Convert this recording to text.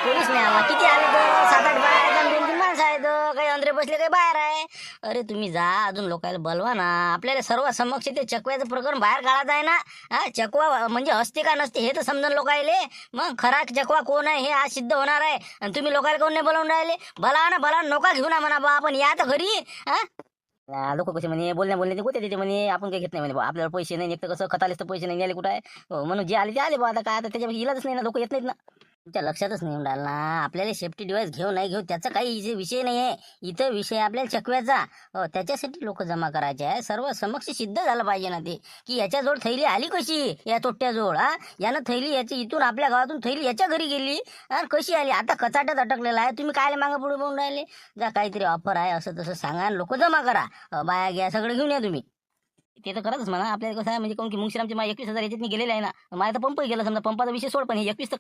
कोणीच नाही आला. किती आले तर 7-8 बाया आहेत आणि 2-3 माणसं आहेत. काही अंदरे बसले काही बाहेर आहे. अरे तुम्ही जा अजून लोकांना बोलवा ना. आपल्याला सर्व समक्ष ते चकव्याचं प्रकरण बाहेर काढायचं आहे ना. हा चकवा म्हणजे असते का नसते हे तर समजून लोकायले. मग खरा चकवा कोण आहे हे आज सिद्ध होणार आहे. आणि तुम्ही लोकांना कोण नाही बोलावून राहिले. भला ना भला नोका घेऊ ना म्हणा बा आपण या तर घरी. लोक कसे म्हणे बोलण्याचे कुठे देते म्हणे आपण काही घेत नाही म्हणे बा. आपल्याला पैसे नाही एक तर कसं खतालेच तर पैसे नाही आले कुठं आहे. म्हणून जे आले ते आले बा. आता काय आता त्याच्यापेक्षा इलाजच नाही ना. लोक येत नाहीत ना. तुमच्या लक्षातच नाही येऊन ना. आपल्याला सेफ्टी डिव्हाइस घेऊ नाही घेऊ त्याचा काही विषय नाही आहे. इथं विषय आपल्याला चकव्याचा. त्याच्यासाठी लोक जमा करायचे आहे. सर्व समक्ष सिद्ध झालं पाहिजे ना ते की याच्याजवळ थैली आली कशी या तोट्याजवळ. यानं थैली याची इथून आपल्या गावातून थैली याच्या घरी गेली आणि कशी आली. आता कचाट्यात अटकलेला आहे. तुम्ही काय मागं पुढे बोलून राहिले. जा काहीतरी ऑफर आहे असं तसं सांगा लोक जमा करा. बाया घ्या सगळं घेऊन या तुम्ही. ते तर करतच म्हणा आपल्याला कसं आहे म्हणजे कोण की मुंगशीरामचे 21,000 याच्यात गेलेले आहे ना. माझा तर पंपही गेला समजा पंपाचा विषय सोड पण हे 21 तर